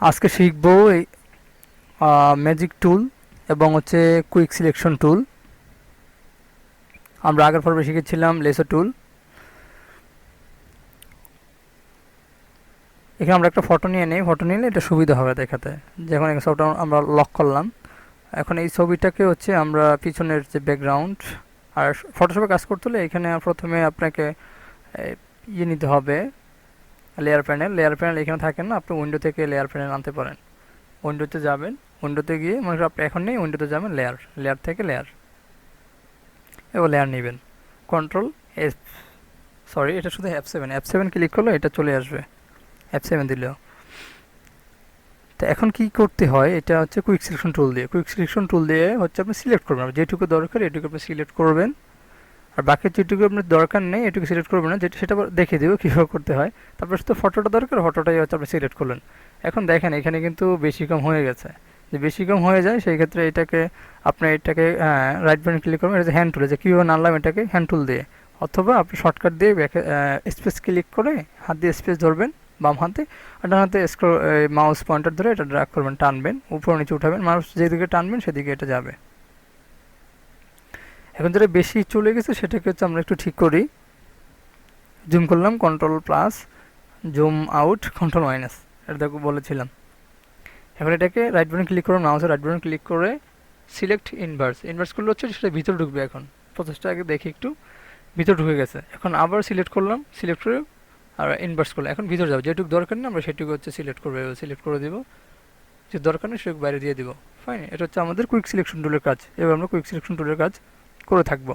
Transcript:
আজকে শিখবো এই ম্যাজিক টুল এবং হচ্ছে কুইক সিলেকশন টুল। আমরা আগের পর্বে শিখেছিলাম লেসো টুল। এখানে আমরা একটা ফটো নিয়ে নিই, ফটো নিলে এটা সুবিধা হবে দেখাতে। যখন এই ছবিটা আমরা লক করলাম, এখন এই ছবিটাকে হচ্ছে আমরা পিছনের যে ব্যাকগ্রাউন্ড আর ফটোশপে কাজ করতে হলে এখানে প্রথমে আপনাকে নিতে হবে লেয়ার প্যানেল। লেয়ার প্যানেল এখানে থাকেন না, আপনি উইন্ডো থেকে লেয়ার প্যানেল আনতে পারেন। উইন্ডোতে যাবেন, উইন্ডোতে গিয়ে মনে করেন আপনি এখন নেই, উইন্ডোতে যাবেন, লেয়ার, লেয়ার থেকে লেয়ার, এবার লেয়ার নেবেন। কন্ট্রোল এফ, সরি এটা শুধু F7 ক্লিক করলে এটা চলে আসবে, F7 দিলেও। তো এখন কি করতে হয়, এটা হচ্ছে কুইক সিলেকশন টুল দিয়ে। কুইক সিলেকশন টুল দিয়ে হচ্ছে আপনি সিলেক্ট করবেন, যেটুকু দরকার এটুকু আপনি সিলেক্ট করবেন, আর বাকি যেটুকু আপনার দরকার নেই এটুকু সিলেক্ট করবেন না, যেটা সেটা দেখিয়ে দেবো কীভাবে করতে হয়। তারপর শুধু ফটোটা দরকার, ফটোটাই হচ্ছে আপনি সিলেক্ট করলেন। এখন দেখেন এখানে কিন্তু বেশি কম হয়ে গেছে। যে বেশি কম হয়ে যায় সেই ক্ষেত্রে এটাকে আপনি এটাকে রাইট বাটন ক্লিক করবেন, এটা যে হ্যান্ড টুলে, যে কীভাবে নামলাম এটাকে হ্যান্ড টুল দিয়ে, অথবা আপনি শর্টকাট দিয়ে স্পেস ক্লিক করে হাত দিয়ে স্পেস ধরবেন বাম হাতে, আর ডান হাতে মাউস পয়েন্টার ধরে এটা ড্র্যাগ করবেন, টানবেন, উপর নিচে উঠাবেন, মাউস যেদিকে টানবেন সেদিকে এটা যাবে। এখন যেটা বেশি চলে গেছে সেটাকে হচ্ছে আমরা একটু ঠিক করি। জুম করলাম, control plus, zoom out, control minus, এটা দেখো বলেছিলাম। এখন এটাকে রাইট বাটন ক্লিক করুন, মাউসের রাইট বাটন ক্লিক করে সিলেক্ট ইনভার্স, ইনভার্স করলে হচ্ছে সেটা ভিতরে ঢুকবে। এখন প্রসেসটা আগে দেখি একটু, ভিতরে ঢুকে গেছে। এখন আবার সিলেক্ট করলাম, সিলেক্ট করে আর ইনভার্স করলাম, এখন ভিতরে যাবো, যেটুকু দরকার নেই আমরা সেটুকু হচ্ছে সিলেক্ট করবো, সিলেক্ট করে দিব, যে দরকার নেই সেটুকু বাইরে দিয়ে দিব। ফাইন, এটা হচ্ছে আমাদের কুইক সিলেকশন টুলের কাজ। এবার আমরা কুইক সিলেকশন টুলের কাজ করে থাকবো।